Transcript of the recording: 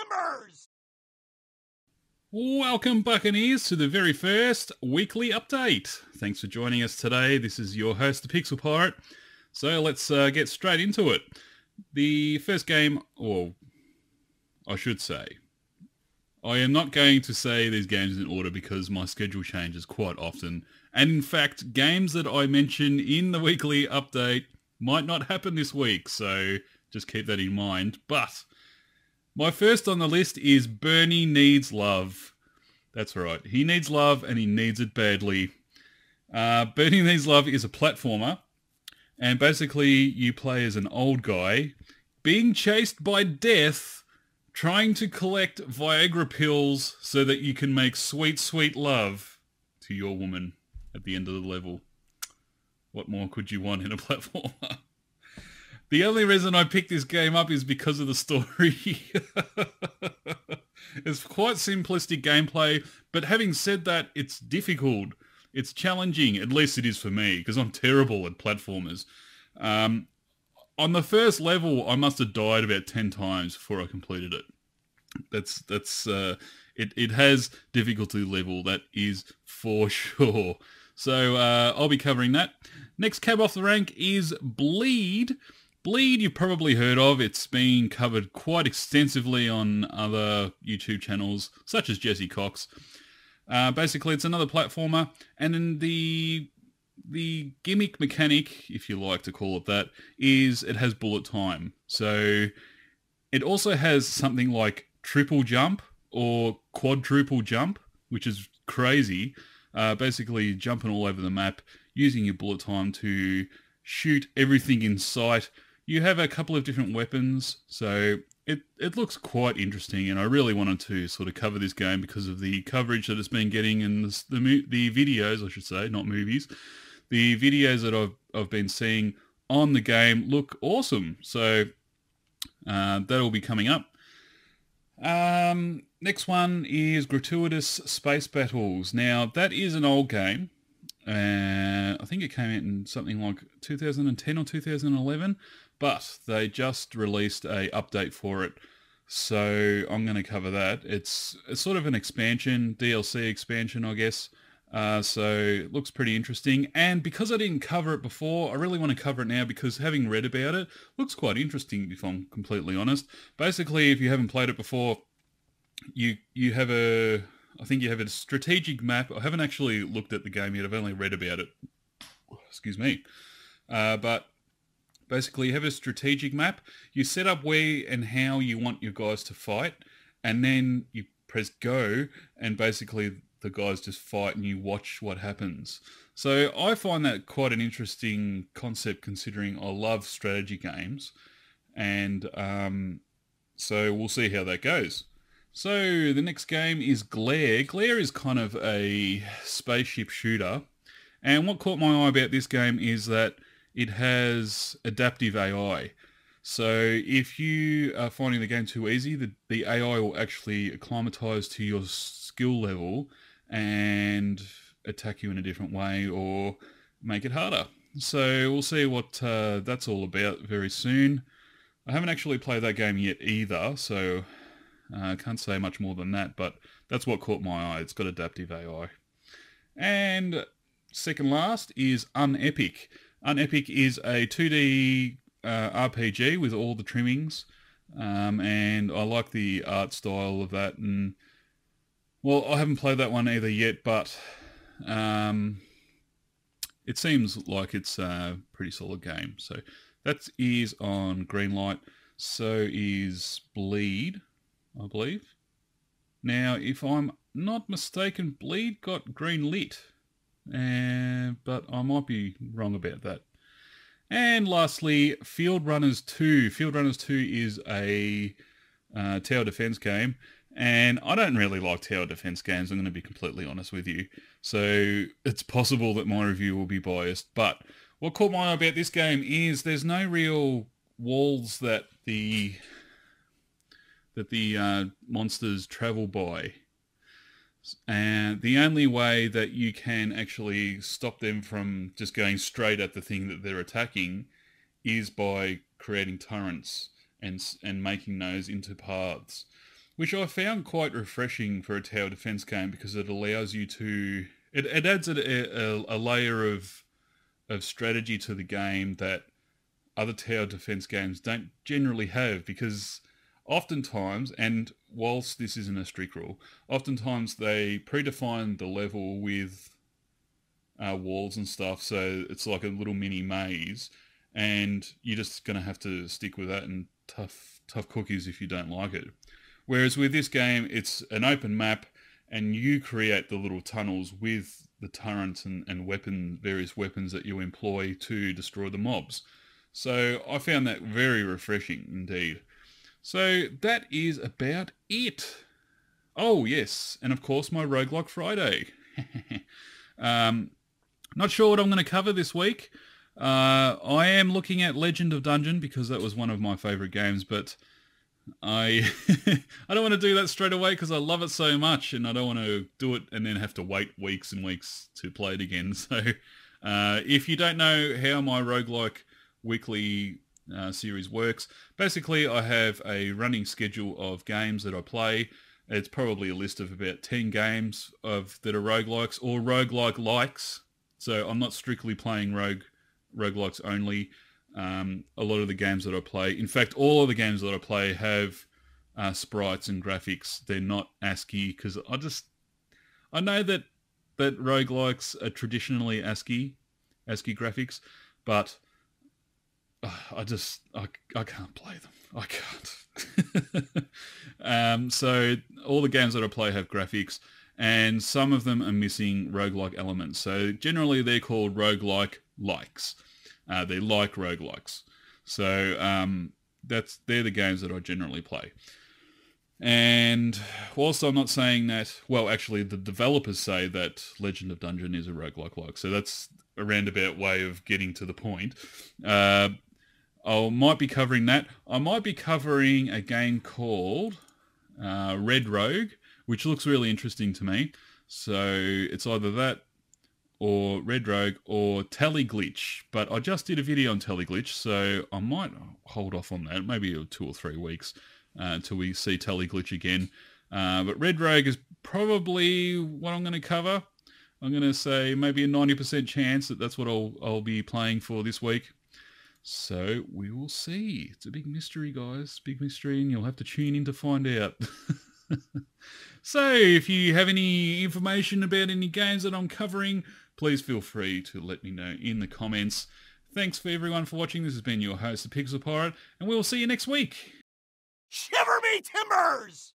timbers! Welcome, Buccaneers, to the very first weekly update. Thanks for joining us today. This is your host, the Pixel Pirate. So let's get straight into it. The first game, or I should say, I am not going to say these games in order because my schedule changes quite often. And in fact, games that I mention in the weekly update might not happen this week, so just keep that in mind. But my first on the list is Bernie Needs Love. That's right. He needs love and he needs it badly. Bernie Needs Love is a platformer. And basically you play as an old guy being chased by death, trying to collect Viagra pills so that you can make sweet, sweet love to your woman at the end of the level. What more could you want in a platformer? The only reason I picked this game up is because of the story. It's quite simplistic gameplay, but having said that, it's difficult. It's challenging, at least it is for me, because I'm terrible at platformers. On the first level, I must have died about 10 times before I completed it. It has difficulty level, that is for sure. So I'll be covering that. Next cab off the rank is Bleed. Bleed you've probably heard of. It's been covered quite extensively on other YouTube channels, such as Jesse Cox. Basically, it's another platformer, and then the gimmick mechanic, if you like to call it that, is it has bullet time. So it also has something like triple jump or quadruple jump, which is crazy. Basically, jumping all over the map, using your bullet time to shoot everything in sight. You have a couple of different weapons, so it looks quite interesting, and I really wanted to sort of cover this game because of the coverage that it's been getting in the videos, I should say, not movies. The videos that I've been seeing on the game look awesome, so that'll be coming up. Next one is Gratuitous Space Battles. Now, that is an old game. I think it came out in something like 2010 or 2011, but they just released a update for it, so I'm going to cover that. It's sort of an expansion, DLC expansion, I guess. So it looks pretty interesting, and because I didn't cover it before, I really want to cover it now because having read about it, looks quite interesting if I'm completely honest. Basically, if you haven't played it before, you have I think you have a strategic map. I haven't actually looked at the game yet, I've only read about it. Excuse me. But basically you have a strategic map. You set up where and how you want your guys to fight, and then you press go, and basically the guys just fight and you watch what happens. So I find that quite an interesting concept considering I love strategy games, and so we'll see how that goes. So the next game is Glare. Glare is kind of a spaceship shooter, and what caught my eye about this game is that it has adaptive AI. So if you are finding the game too easy, the AI will actually acclimatise to your skill level and attack you in a different way or make it harder. So we'll see what that's all about very soon. I haven't actually played that game yet either, so I can't say much more than that, but that's what caught my eye. It's got adaptive AI. And second last is Unepic. Unepic is a 2D RPG with all the trimmings, and I like the art style of that. And well, I haven't played that one either yet, but it seems like it's a pretty solid game. So that is on Greenlight. So is Bleed, I believe. Now, if I'm not mistaken, Bleed got green lit, but I might be wrong about that. And lastly, Field Runners 2. Field Runners 2 is a tower defense game, and I don't really like tower defense games, I'm going to be completely honest with you. So it's possible that my review will be biased, but what caught my eye about this game is there's no real walls that the monsters travel by. And the only way that you can actually stop them from just going straight at the thing that they're attacking is by creating turrets and making those into paths, which I found quite refreshing for a tower defense game because it allows you to... It adds a layer of strategy to the game that other tower defense games don't generally have, because oftentimes, and whilst this isn't a strict rule, oftentimes they predefine the level with walls and stuff, so it's like a little mini maze, and you're just going to have to stick with that and tough cookies if you don't like it. Whereas with this game, it's an open map, and you create the little tunnels with the turrets and various weapons that you employ to destroy the mobs. So I found that very refreshing indeed. So that is about it. Oh yes, and of course my Roguelike Friday. Not sure what I'm going to cover this week. I am looking at Legend of Dungeon because that was one of my favourite games, but I I don't want to do that straight away because I love it so much, and I don't want to do it and then have to wait weeks and weeks to play it again. So if you don't know how my Roguelike weekly series works, basically I have a running schedule of games that I play. It's probably a list of about 10 games that are roguelikes or roguelike likes. So I'm not strictly playing roguelikes only. A lot of the games that I play, in fact, all of the games that I play have sprites and graphics. They're not ASCII because I know that roguelikes are traditionally ASCII graphics, but I can't play them. I can't. So all the games that I play have graphics, and some of them are missing roguelike elements. So generally they're called roguelike likes. They like roguelikes. So they're the games that I generally play. And whilst I'm not saying that, well, actually the developers say that Legend of Dungeon is a roguelike like. So that's a roundabout way of getting to the point. I might be covering that. I might be covering a game called Red Rogue, which looks really interesting to me. So it's either that or Red Rogue or Tally Glitch. But I just did a video on Tally Glitch, so I might hold off on that, maybe 2 or 3 weeks until we see Tally Glitch again. But Red Rogue is probably what I'm going to cover. I'm going to say maybe a 90% chance that that's what I'll be playing for this week. So we will see. It's a big mystery, guys. Big mystery, and you'll have to tune in to find out. So if you have any information about any games that I'm covering, please feel free to let me know in the comments. Thanks for everyone for watching. This has been your host, the Pixel Pirate, and we will see you next week. Shiver me timbers!